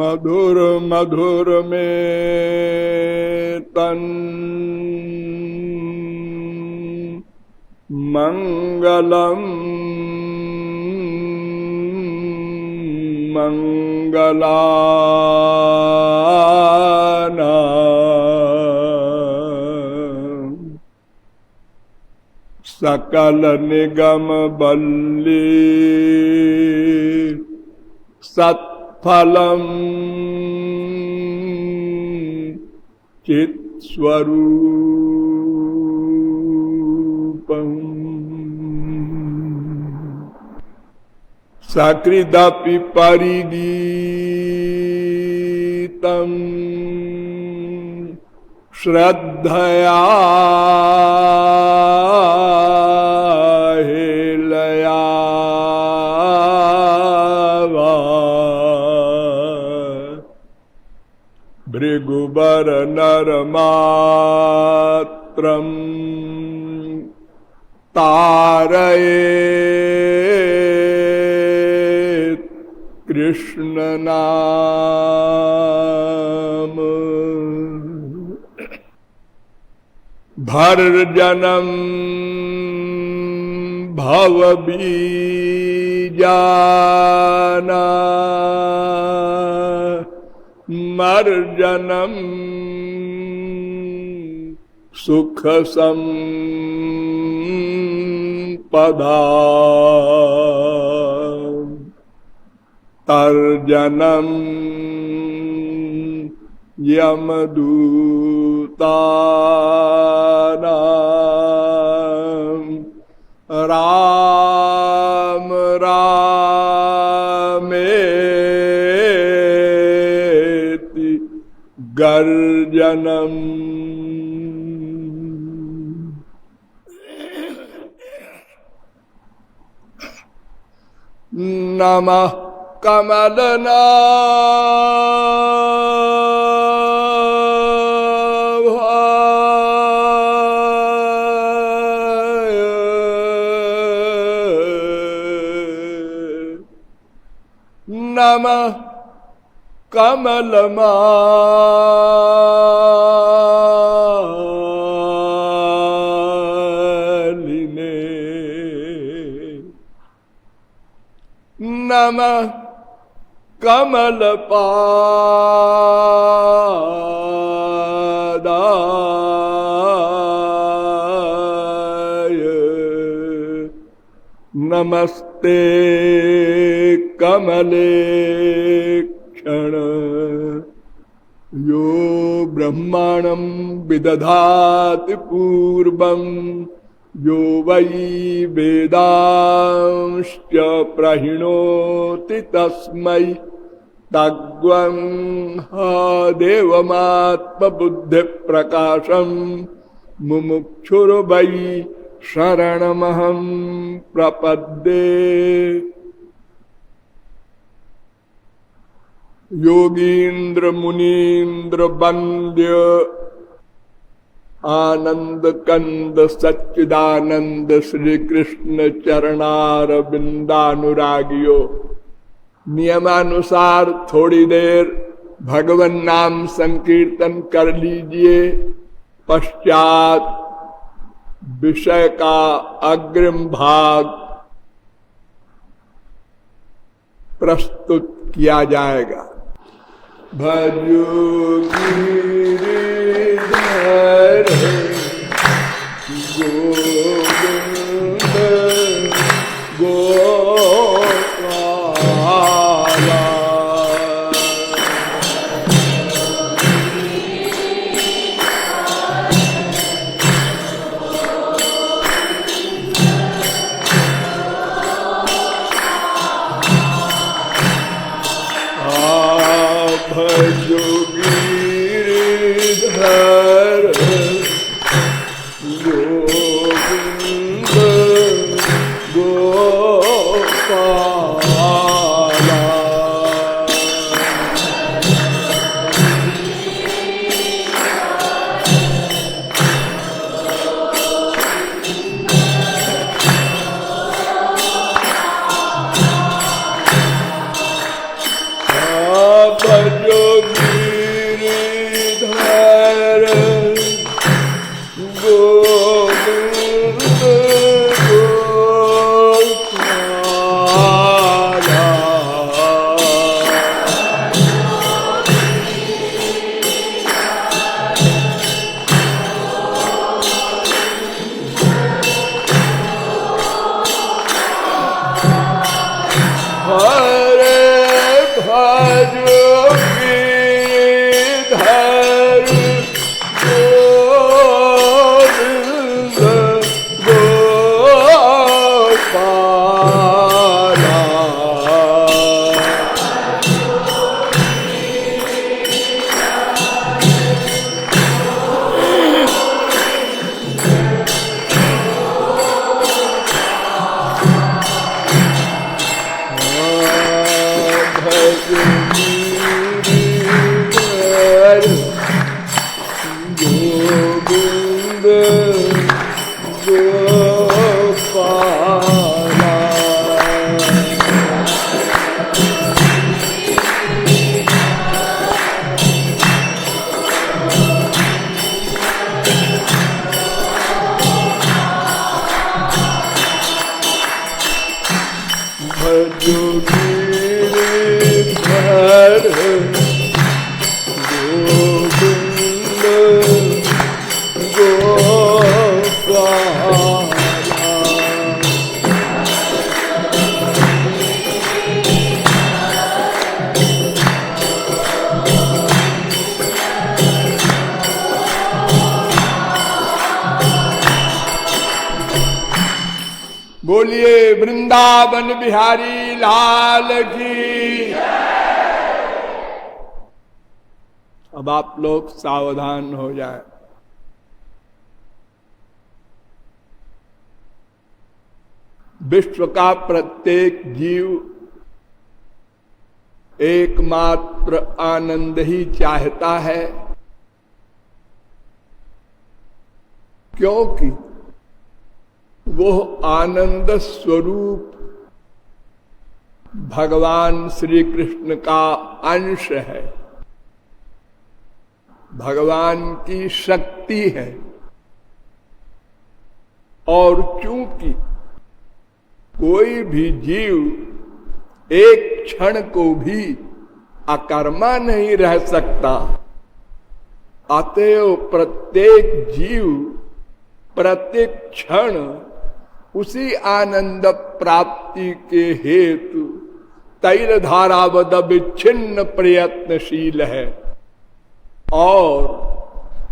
मधुर मधुर में तन मंगलम मंगलाना सकल निगम बल्ली सत्फलम चित्स्वरूपम सकृदपि परिगीतम श्रद्धया हेलया भृगुबर नरमात्रम तारयेत् कृष्ण नाम भर्जनम भवबीजाना मर्जनम सुख संपदा तर्जनम यमदूतानां राम रामेति गर्जनम नमः कमलनाभाय नमः कमलमालिने नमः कमलपादाय नमस्ते कमलेक्षण यो ब्रह्माणं विदधाति पूर्वं यो वै वेदांश्च प्रहिणोति तस्मै तग्वं देवमात्मबुद्धिप्रकाशं मुमुक्षुर्वै शरणमहं प्रपद्ये योगीन्द्र मुनीन्द्र वन्द्य आनंद कंद सच्चिदानंद श्री कृष्ण चरणारविंदानुरागियो नियमानुसार थोड़ी देर भगवन नाम संकीर्तन कर लीजिए। पश्चात विषय का अग्रिम भाग प्रस्तुत किया जाएगा। भजो गिरिधर गोविंद गोपाला भजो गिरिधर गोविंद गोपाला। भजो गिरिधर गोविंद गोपाला। बोलिए वृंदावन बिहारी लाल की। अब आप लोग सावधान हो जाए। विश्व का प्रत्येक जीव एकमात्र आनंद ही चाहता है, क्योंकि वो आनंद स्वरूप भगवान श्री कृष्ण का अंश है, भगवान की शक्ति है। और चूंकि कोई भी जीव एक क्षण को भी अकर्मा नहीं रह सकता, अतएव प्रत्येक जीव प्रत्येक क्षण उसी आनंद प्राप्ति के हेतु तैल धारावद विच्छिन्न प्रयत्नशील है। और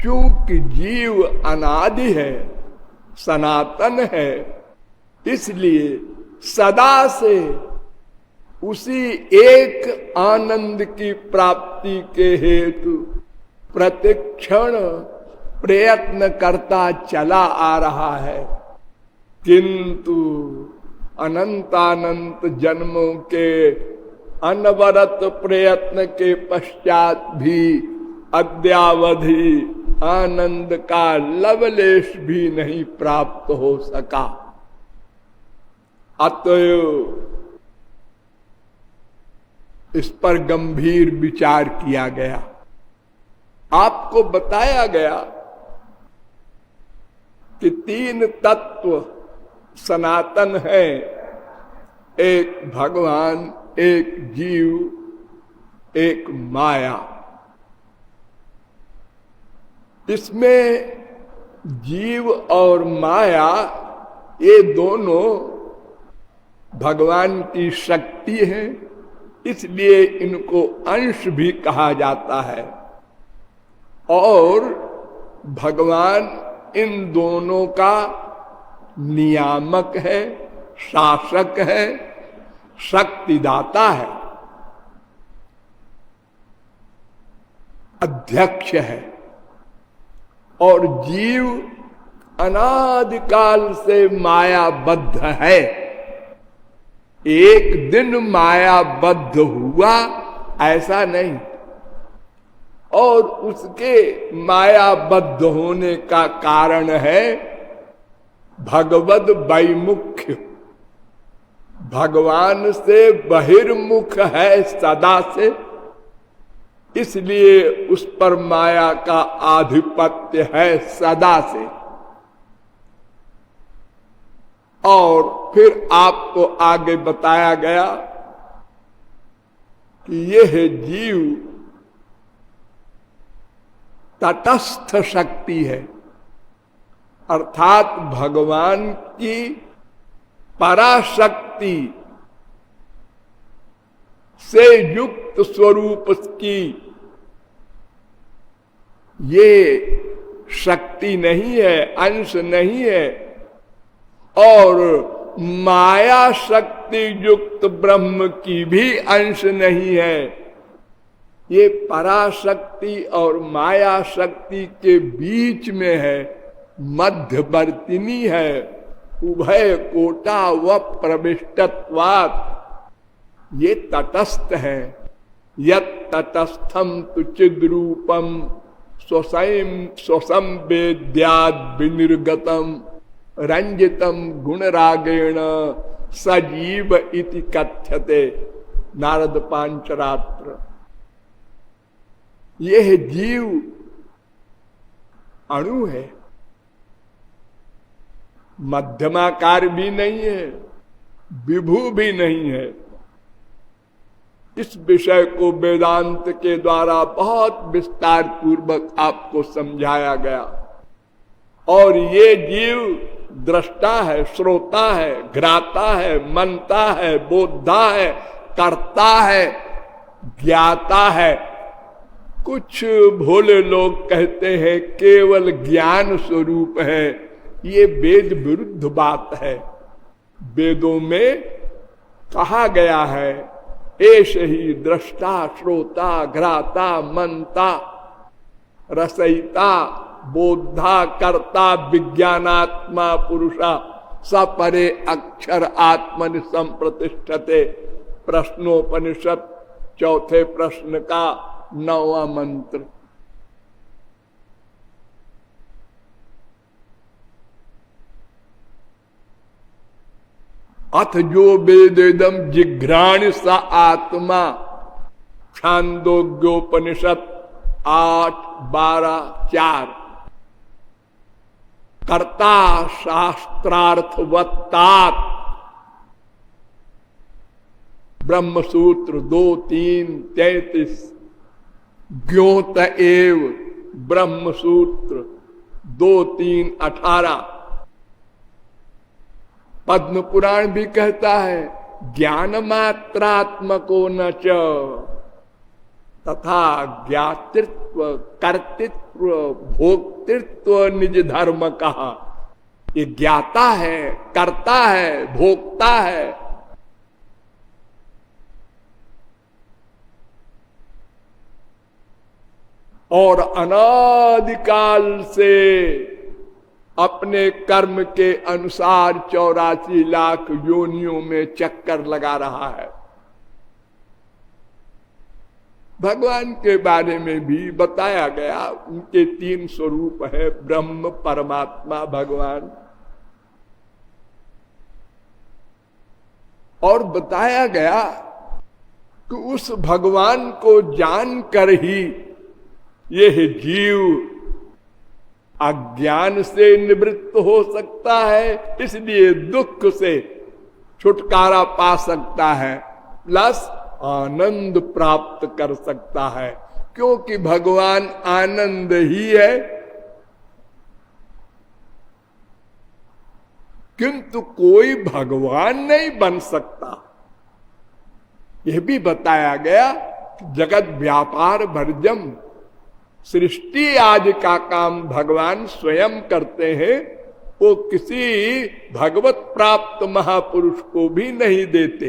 चूंकि जीव अनादि है, सनातन है, इसलिए सदा से उसी एक आनंद की प्राप्ति के हेतु प्रतिक्षण प्रयत्न करता चला आ रहा है। किंतु अनंतानंत जन्मों के अनवरत प्रयत्न के पश्चात भी अद्यावधि आनंद का लवलेश भी नहीं प्राप्त हो सका। अतएव इस पर गंभीर विचार किया गया। आपको बताया गया कि तीन तत्व सनातन है, एक भगवान, एक जीव, एक माया। इसमें जीव और माया ये दोनों भगवान की शक्ति है, इसलिए इनको अंश भी कहा जाता है। और भगवान इन दोनों का नियामक है, शासक है, शक्तिदाता है, अध्यक्ष है। और जीव अनादिकाल से मायाबद्ध है। एक दिन मायाबद्ध हुआ ऐसा नहीं, और उसके मायाबद्ध होने का कारण है भगवद वैमुख्य, भगवान से बहिर्मुख है सदा से, इसलिए उस पर माया का आधिपत्य है सदा से। और फिर आपको आगे बताया गया कि यह जीव तटस्थ शक्ति है, अर्थात भगवान की पराशक्ति से युक्त स्वरूप की ये शक्ति नहीं है, अंश नहीं है। और माया शक्ति युक्त ब्रह्म की भी अंश नहीं है। ये पराशक्ति और माया शक्ति के बीच में है, मध्यवर्तिनी है, उभय कोटा व प्रविष्टत्वात् ये तटस्थ है। यत् तटस्थम तु चिद्रूपम स्वसं वेद्याद विनिर्गतम रंजितम गुणरागेण सजीव इति कथ्यते। नारद पांचरात्र। यह जीव अणु है, मध्यमाकार भी नहीं है, विभू भी नहीं है। इस विषय को वेदांत के द्वारा बहुत विस्तार पूर्वक आपको समझाया गया। और ये जीव दृष्टा है, श्रोता है, घ्राता है, मनता है, बोधा है, करता है, ज्ञाता है। कुछ भोले लोग कहते हैं केवल ज्ञान स्वरूप है। ये वेद विरुद्ध बात है। वेदों में कहा गया है एष ही दृष्टा, श्रोता, घ्राता, मनता, रसयिता, बोधा, कर्ता, विज्ञानात्मा पुरुषा सपरे अक्षर आत्मनि संप्रतिष्ठते। प्रश्नोपनिषद चौथे प्रश्न का 9वां मंत्र। अथ जो वेदेदम जिघ्राणि स आत्मा। छांदोग्योपनिषद 8:12-4। कर्ता शास्त्रार्थवत्तात। ब्रह्मसूत्र 2:3-33। ज्ञोत एव। ब्रह्मसूत्र 2:3-18। पद्म पुराण भी कहता है ज्ञान मात्रात्मको न च तथा ज्ञातृत्व, कर्तृत्व, भोक्तृत्व निज धर्म कहा। ये ज्ञाता है, करता है, भोक्ता है। और अनादिकाल से अपने कर्म के अनुसार 84 लाख योनियों में चक्कर लगा रहा है। भगवान के बारे में भी बताया गया। उनके 3 स्वरूप है, ब्रह्म, परमात्मा, भगवान। और बताया गया कि उस भगवान को जानकर ही यह जीव अज्ञान से निवृत्त हो सकता है, इसलिए दुख से छुटकारा पा सकता है, प्लस आनंद प्राप्त कर सकता है। क्योंकि भगवान आनंद ही है। किंतु कोई भगवान नहीं बन सकता। यह भी बताया गया जगत व्यापार भर्जम। सृष्टि आज का काम भगवान स्वयं करते हैं। वो किसी भगवत प्राप्त महापुरुष को भी नहीं देते।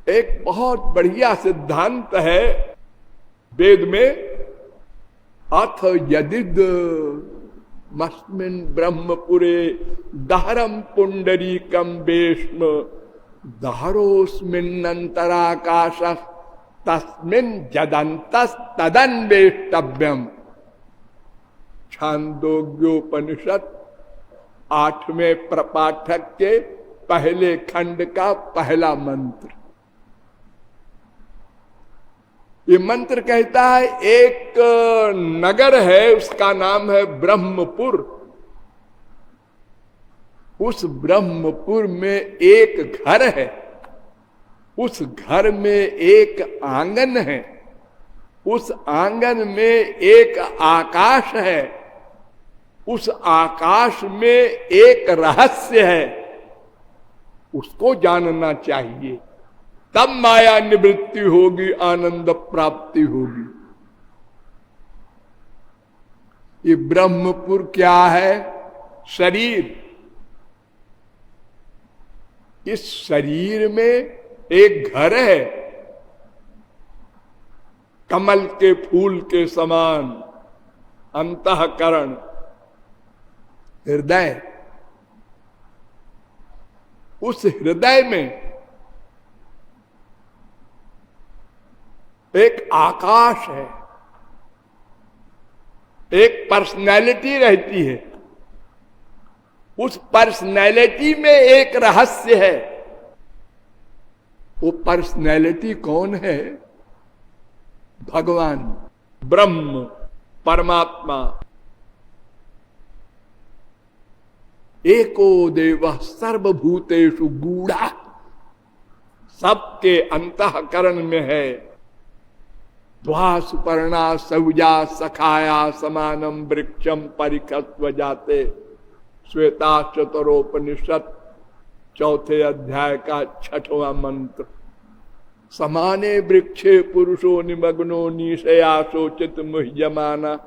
एक बहुत बढ़िया सिद्धांत है वेद में। अथ यदिद मस्मिन् ब्रह्मपुरे दहरम पुंडरीकम वेश्म दहरोस्मिन्नन्तराकाश तस्मिन् जदन्तस् तदन्वेष्टव्यम्। छांदोग्योपनिषद 8वें प्रपाठक के पहले खंड का पहला मंत्र। ये मंत्र कहता है एक नगर है, उसका नाम है ब्रह्मपुर। उस ब्रह्मपुर में एक घर है, उस घर में एक आंगन है, उस आंगन में एक आकाश है, उस आकाश में एक रहस्य है। उसको जानना चाहिए, तब माया निवृत्ति होगी, आनंद प्राप्ति होगी। ये ब्रह्मपुर क्या है? शरीर। इस शरीर में एक घर है, कमल के फूल के समान अंतःकरण, हृदय। उस हृदय में एक आकाश है, एक पर्सनैलिटी रहती है, उस पर्सनैलिटी में एक रहस्य है। वो पर्सनैलिटी कौन है? भगवान, ब्रह्म, परमात्मा। एको देवः सर्वभूतेषु गूढ़ा, सबके अंतःकरण में है। द्वा सुपर्णा सौजा सखाया समानम वृक्षम परिखत्व जाते, श्वेता चतुरोपनिषद चौथे अध्याय का 6वां मंत्र। समाने वृक्षे पुरुषो निमग्नो निशया शोचित मुह्यमाना,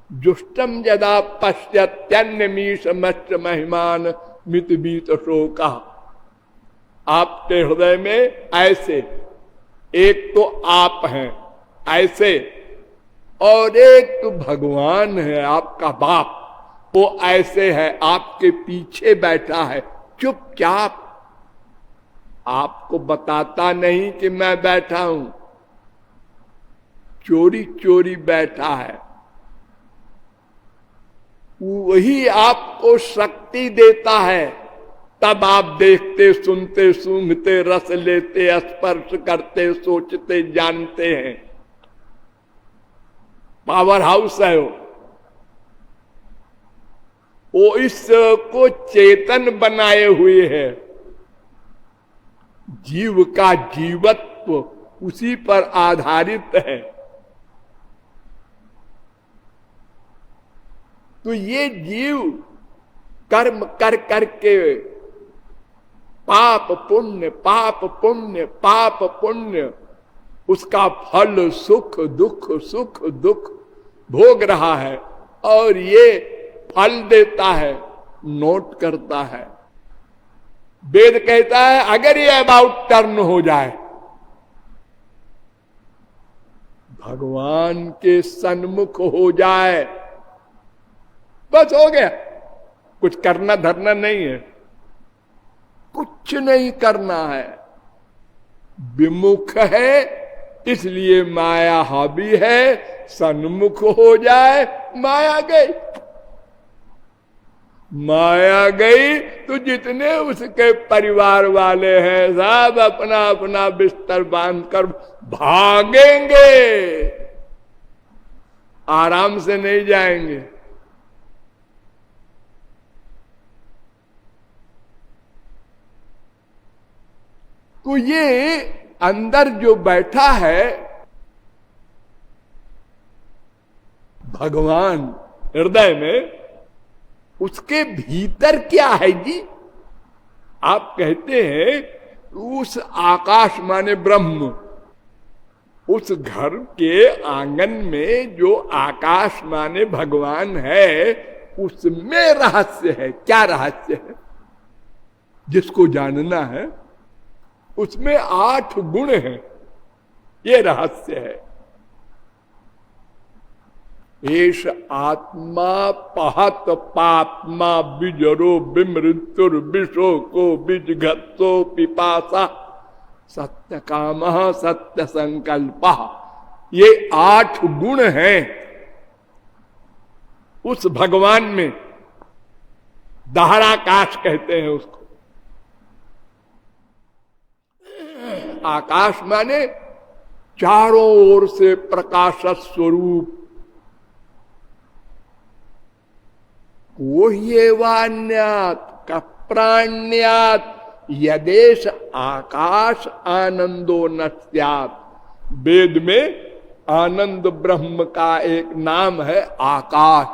जुष्टम यदा पश्यत्यन्यमीश मच्च महिमान मित बीत शोका। आपके हृदय में ऐसे एक तो आप हैं ऐसे, और एक तो भगवान है आपका बाप, वो ऐसे है, आपके पीछे बैठा है चुपचाप, आपको बताता नहीं कि मैं बैठा हूं, चोरी चोरी बैठा है। वही आपको शक्ति देता है, तब आप देखते, सुनते, सूंघते, रस लेते, स्पर्श करते, सोचते, जानते हैं। पावर हाउस है वो इसको चेतन बनाए हुए है। जीव का जीवत्व उसी पर आधारित है। तो ये जीव कर्म कर करके पाप पुण्य, पाप पुण्य, पाप पुण्य, उसका फल सुख दुख, सुख दुख भोग रहा है, और ये फल देता है, नोट करता है। वेद कहता है अगर ये अबाउट टर्न हो जाए, भगवान के सन्मुख हो जाए, बस हो गया। कुछ करना धरना नहीं है, कुछ नहीं करना है। विमुख है इसलिए माया हावी है, सन्मुख हो जाए माया गई। माया गई तो जितने उसके परिवार वाले हैं सब अपना अपना बिस्तर बांधकर भागेंगे, आराम से नहीं जाएंगे। तो ये अंदर जो बैठा है भगवान हृदय में, उसके भीतर क्या है जी? आप कहते हैं उस आकाश माने ब्रह्म, उस घर के आंगन में जो आकाश माने भगवान है, उसमें रहस्य है। क्या रहस्य है जिसको जानना है? उसमें 8 गुण हैं, ये रहस्य है। एष आत्मा पहत पापमा बिजरो विमृत्युर विशोको बीजघत्तो पिपासा सत्य काम सत्य संकल्प। ये 8 गुण हैं उस भगवान में। दहराकाश कहते हैं उसको। आकाश माने चारों ओर से प्रकाश स्वरूप। कोह्येवान्यात् कप्राण्यात् यदेश आकाश आनंदो न स्यात्। वेद में आनंद ब्रह्म का एक नाम है आकाश।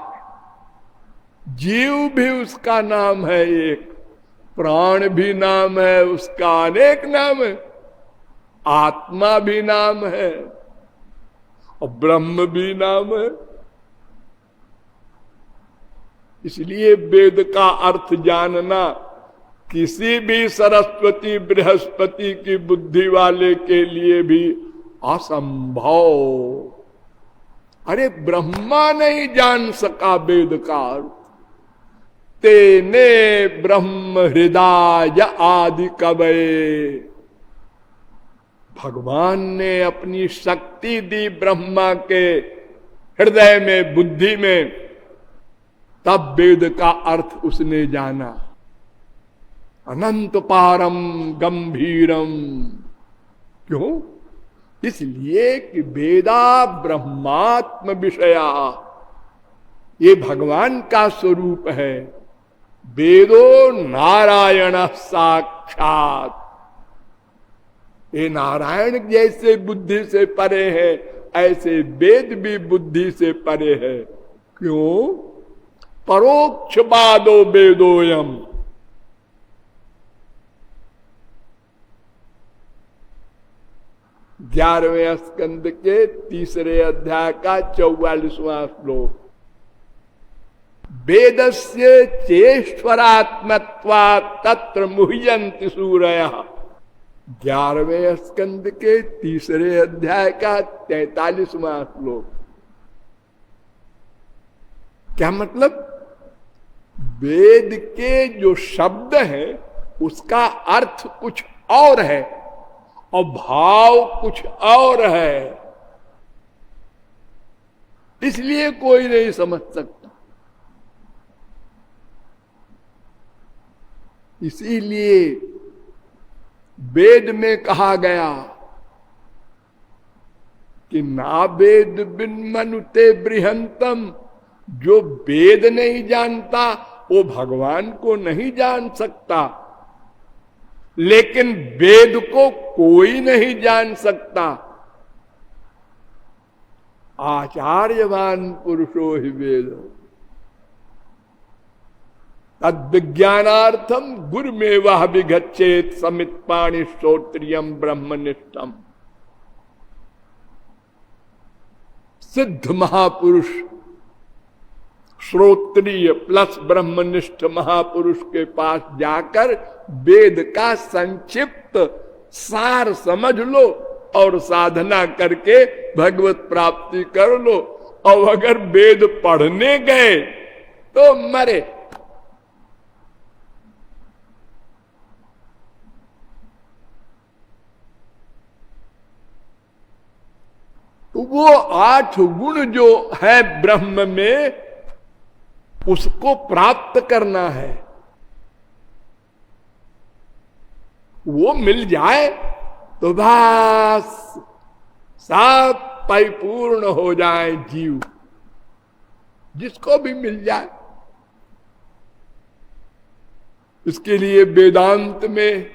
जीव भी उसका नाम है एक, प्राण भी नाम है उसका, अनेक नाम है। आत्मा भी नाम है और ब्रह्म भी नाम है। इसलिए वेद का अर्थ जानना किसी भी सरस्वती बृहस्पति की बुद्धि वाले के लिए भी असंभव। अरे ब्रह्मा नहीं जान सका वेद का अर्थ। तेने ब्रह्म हृदय आदि कवये। भगवान ने अपनी शक्ति दी ब्रह्मा के हृदय में, बुद्धि में, तब वेद का अर्थ उसने जाना। अनंत पारम गंभीरम। क्यों? इसलिए कि वेदा ब्रह्मात्म विषया, ये भगवान का स्वरूप है। वेदो नारायण साक्षात। ये नारायण जैसे बुद्धि से परे है, ऐसे वेद भी बुद्धि से परे है। क्यों? परोक्षवादो वेदोयम। ग्यारहवें स्कंद के तीसरे अध्याय का 44वां श्लोक। वेदस्य चेश्वरात्मत्वा तत्र मुह्यन्ति सूरयः। 11वें स्कंद के तीसरे अध्याय का 43वां श्लोक। क्या मतलब? वेद के जो शब्द है उसका अर्थ कुछ और है और भाव कुछ और है, इसलिए कोई नहीं समझ सकता। इसीलिए वेद में कहा गया कि ना वेद बिन मनुते बृहंतम। जो वेद नहीं जानता वो भगवान को नहीं जान सकता, लेकिन वेद को कोई नहीं जान सकता। आचार्यवान पुरुषो ही वेद। तद विज्ञानार्थम गुरुमेवा विगच्छेत समित पाणि श्रोत्रियम ब्रह्मनिष्ठम। सिद्ध महापुरुष श्रोत्रिय प्लस ब्रह्मनिष्ठ महापुरुष के पास जाकर वेद का संक्षिप्त सार समझ लो और साधना करके भगवत प्राप्ति कर लो। और अगर वेद पढ़ने गए तो मरे। तो वो 8 गुण जो है ब्रह्म में, उसको प्राप्त करना है। वो मिल जाए तो बस सब परिपूर्ण हो जाए जीव, जिसको भी मिल जाए। इसके लिए वेदांत में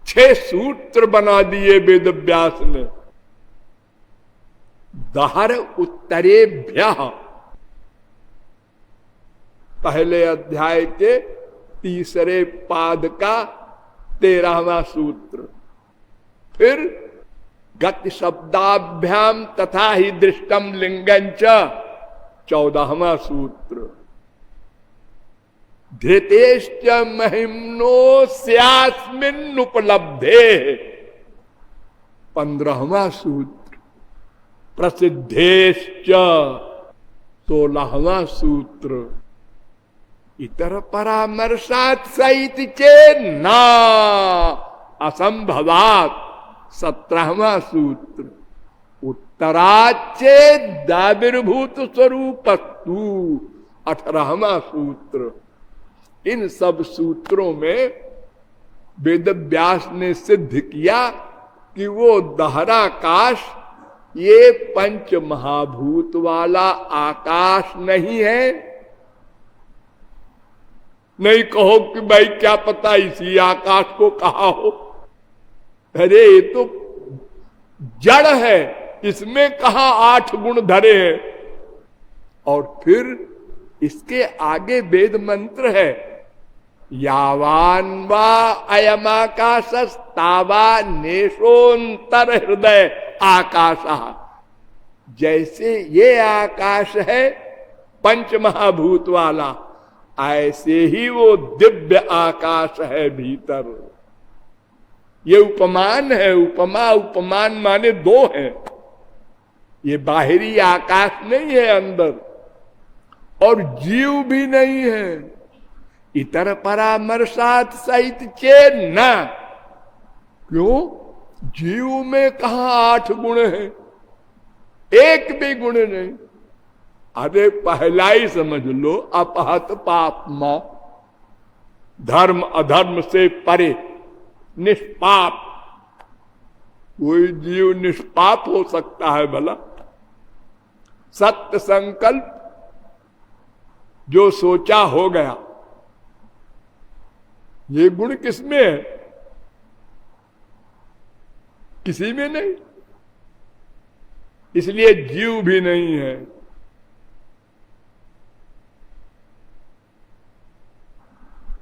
6 सूत्र बना दिए वेद व्यास ने। दहर उत्तरेभ्य, पहले अध्याय के तीसरे पाद का 13वां सूत्र। फिर गति शब्दाभ्याम तथा ही दृष्टम लिंगंच 14वां सूत्र। धृतेश्च महिम्नो स्यास्मिन् उपलब्धे 15वां सूत्र। प्रसिद्धेश्च 16वां सूत्र। इतर परामर्शात सहित चेन्ना असंभवात 17वां सूत्र। उत्तराचे दाविर्भूत स्वरूपस्तु 18वां सूत्र। इन सब सूत्रों में वेद व्यास ने सिद्ध किया कि वो दहराकाश ये पंच महाभूत वाला आकाश नहीं है। नहीं कहो कि भाई क्या पता इसी आकाश को कहा हो। अरे ये तो जड़ है, इसमें कहा 8 गुण धरे हैं। और फिर इसके आगे वेद मंत्र है, यावान वा अयमाकाशस्तावा नेशोन्तर हृदय आकाशः। जैसे ये आकाश है पंच महाभूत वाला, ऐसे ही वो दिव्य आकाश है भीतर। ये उपमान है। उपमा उपमान माने 2 है। ये बाहरी आकाश नहीं है अंदर, और जीव भी नहीं है। इतर परामर्शात सहित चेन्ना। क्यों? जीव में कहा 8 गुण है, एक भी गुण नहीं। अरे पहला ही समझ लो, अपहत पापमा, धर्म अधर्म से परे, निष्पाप। कोई जीव निष्पाप हो सकता है भला? सत्य संकल्प, जो सोचा हो गया, ये गुण किसमें है? किसी में नहीं, इसलिए जीव भी नहीं है।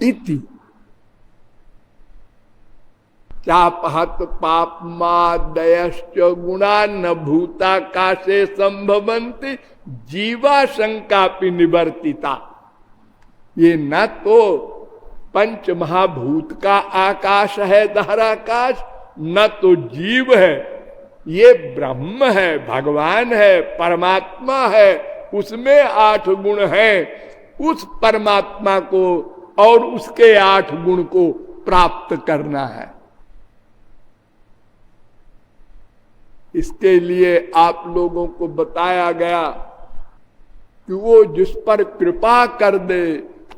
इति चापहत पापमादयश्च गुणा न भूताकाशे संभवन्ति जीवाशंकापि निवर्तिता। ये न तो पंच महाभूत का आकाश है दहराकाश, न तो जीव है, ये ब्रह्म है, भगवान है, परमात्मा है, उसमें 8 गुण है। उस परमात्मा को और उसके 8 गुण को प्राप्त करना है। इसके लिए आप लोगों को बताया गया कि वो जिस पर कृपा कर दे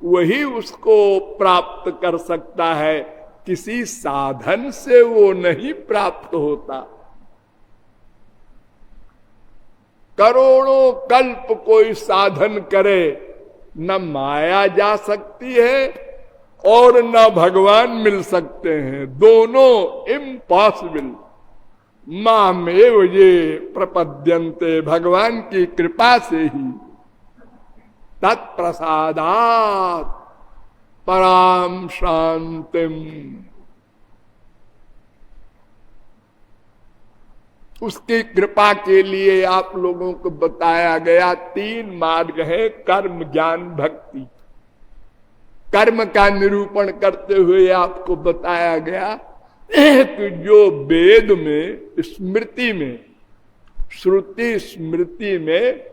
वही उसको प्राप्त कर सकता है, किसी साधन से वो नहीं प्राप्त होता। करोड़ों कल्प कोई साधन करे, न माया जा सकती है और न भगवान मिल सकते हैं, दोनों इम्पॉसिबल। मामेव ये प्रपद्यन्ते, भगवान की कृपा से ही, तत्प्रसादात् पराम शांतिम। उसकी कृपा के लिए आप लोगों को बताया गया 3 मार्ग है, कर्म ज्ञान भक्ति। कर्म का निरूपण करते हुए आपको बताया गया कि जो वेद में, स्मृति में, श्रुति स्मृति में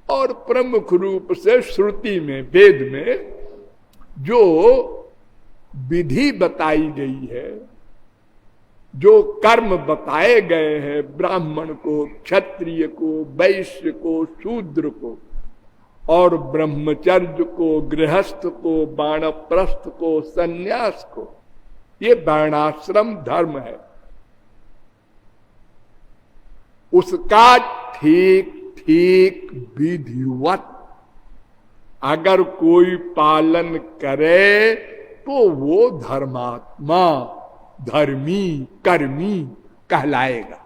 और प्रमुख रूप से श्रुति में, वेद में जो विधि बताई गई है, जो कर्म बताए गए हैं, ब्राह्मण को, क्षत्रिय को, वैश्य को, शूद्र को, और ब्रह्मचर्य को, गृहस्थ को, बाणप्रस्थ को, सन्यास को, ये वर्णाश्रम धर्म है। उसका ठीक ठीक विधिवत अगर कोई पालन करे तो वो धर्मात्मा, धर्मी, कर्मी कहलाएगा।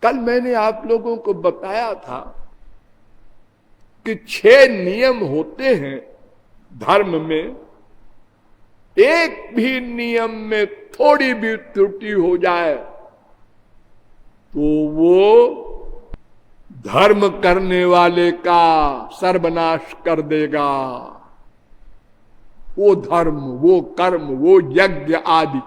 कल मैंने आप लोगों को बताया था कि 6 नियम होते हैं धर्म में। एक भी नियम में थोड़ी भी त्रुटि हो जाए तो वो धर्म करने वाले का सर्वनाश कर देगा। वो धर्म, वो कर्म, वो यज्ञ आदि